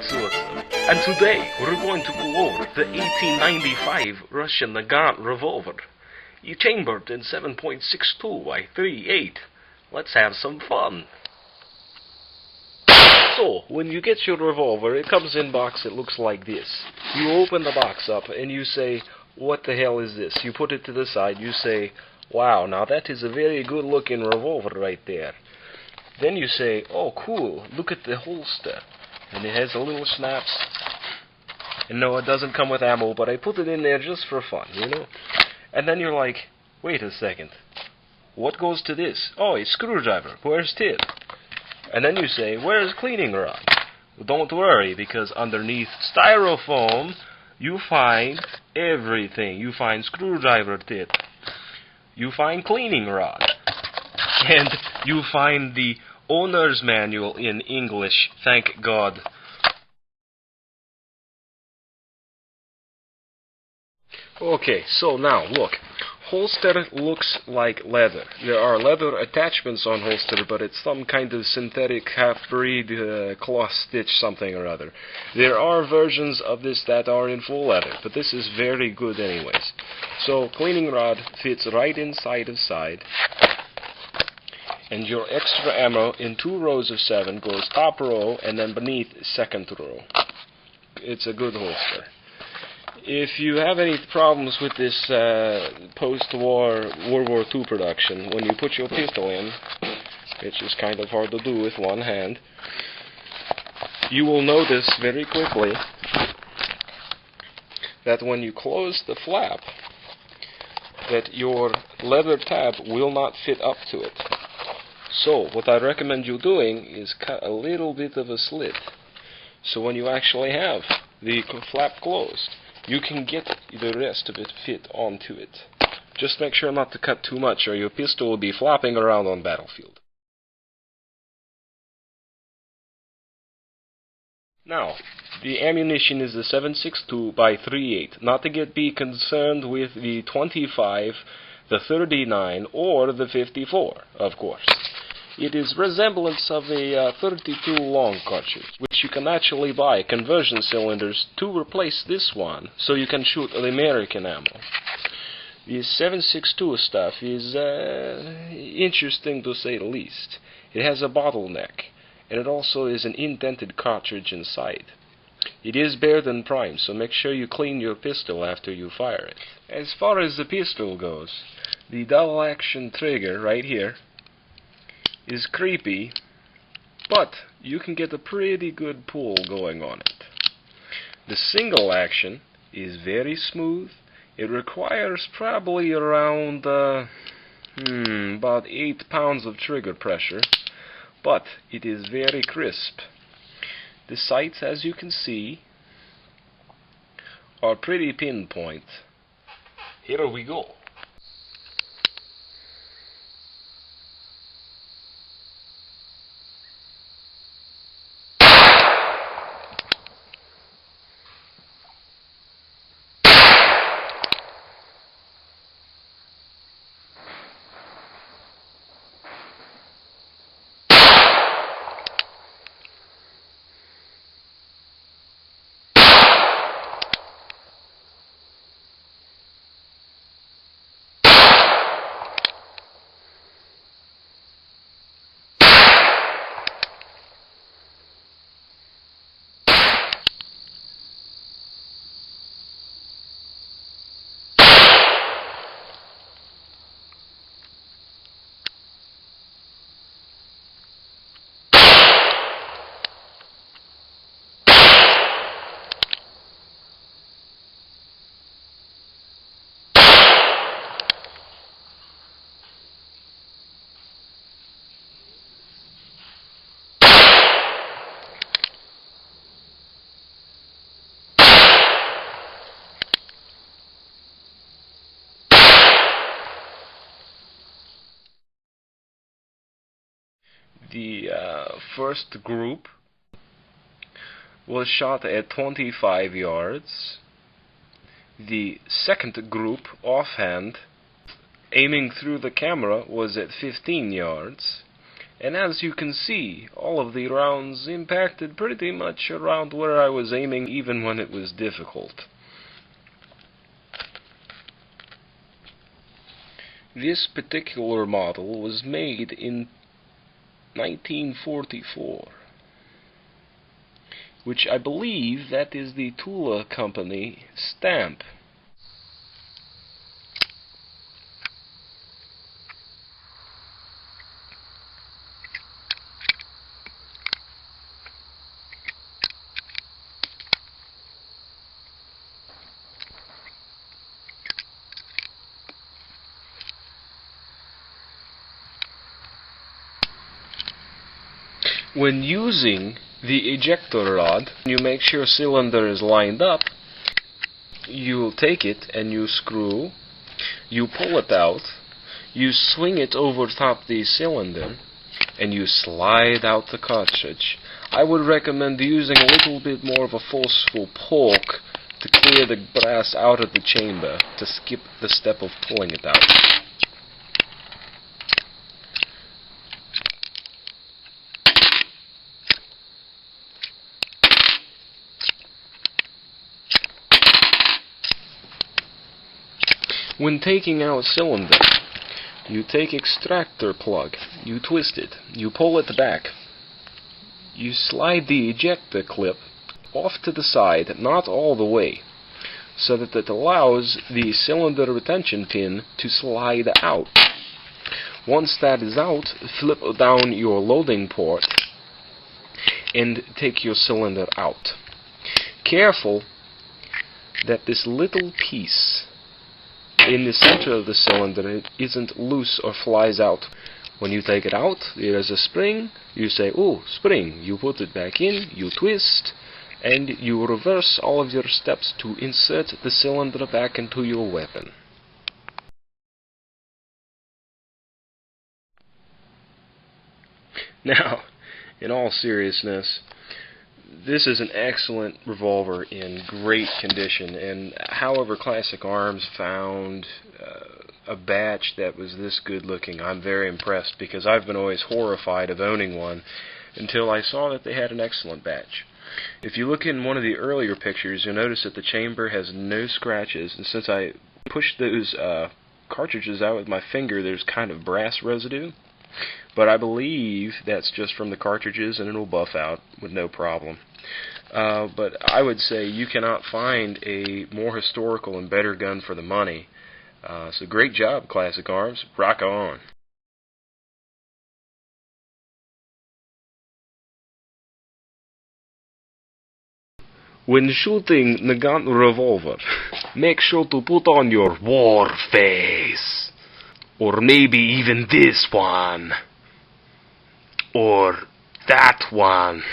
and today we're going to go over the 1895 Russian Nagant Revolver, chambered in 7.62 by 3.8. Let's have some fun. So, when you get your revolver, it comes in box, it looks like this. You open the box up and you say, what the hell is this? You put it to the side, you say, wow, now that is a very good looking revolver right there. Then you say, oh cool, look at the holster. And it has a little snaps. And no, it doesn't come with ammo, but I put it in there just for fun, you know. And then you're like, wait a second, what goes to this? Oh, a screwdriver, where's it? And then you say, where's cleaning rod? Well, don't worry, because underneath styrofoam, you find everything. You find screwdriver tip, you find cleaning rod, and you find the owner's manual in English, thank God. Okay, so now look, holster looks like leather. There are leather attachments on holster, but it's some kind of synthetic half-breed cloth stitch something or other. There are versions of this that are in full leather, but this is very good anyways. So cleaning rod fits right inside of side, and your extra ammo in 2 rows of 7 goes top row and then beneath second row. It's a good holster. If you have any problems with this post-war World War II production, when you put your pistol in, which is kind of hard to do with one hand, you will notice very quickly that when you close the flap, that your leather tab will not fit up to it. So what I recommend you doing is cut a little bit of a slit, so when you actually have the flap closed, you can get the rest of it fit onto it. Just make sure not to cut too much, or your pistol will be flopping around on battlefield. Now, the ammunition is the 7.62 by 3.8. Not to be concerned with the 25, the 39, or the 54, of course. It is resemblance of a 32 long cartridge, which you can actually buy conversion cylinders to replace this one, so you can shoot the American ammo. The 7.62 stuff is interesting to say the least. It has a bottleneck, and it also is an indented cartridge inside. It is bared and primed, so make sure you clean your pistol after you fire it. As far as the pistol goes, the double action trigger right here is creepy, but you can get a pretty good pull going on it. The single action is very smooth. It requires probably around about 8 pounds of trigger pressure, but it is very crisp. The sights, as you can see, are pretty pinpoint. Here we go. The first group was shot at 25 yards. The second group, offhand, aiming through the camera, was at 15 yards. And as you can see, all of the rounds impacted pretty much around where I was aiming, even when it was difficult. This particular model was made in 1944, which I believe that is the Tula Company stamp. When using the ejector rod, you make sure cylinder is lined up. You take it and you screw, you pull it out, you swing it over top the cylinder, and you slide out the cartridge. I would recommend using a little bit more of a forceful poke to clear the brass out of the chamber, to skip the step of pulling it out. When taking out cylinder, you take extractor plug, you twist it, you pull it back, you slide the ejector clip off to the side, not all the way, so that it allows the cylinder retention pin to slide out. Once that is out, flip down your loading port and take your cylinder out. Careful that this little piece in the center of the cylinder isn't loose or flies out. When you take it out, there is a spring. You say, "Oh, spring." You put it back in, you twist, and you reverse all of your steps to insert the cylinder back into your weapon. Now, in all seriousness, this is an excellent revolver in great condition, and however Classic Arms found a batch that was this good looking, I'm very impressed, because I've been always horrified of owning one until I saw that they had an excellent batch. If you look in one of the earlier pictures, you'll notice that the chamber has no scratches, and since I pushed those cartridges out with my finger, there's kind of brass residue. But I believe that's just from the cartridges, and it'll buff out with no problem. But I would say you cannot find a more historical and better gun for the money. So great job, Classic Arms. Rock on. When shooting Nagant Revolver, make sure to put on your war face. Or maybe even this one. Or that one.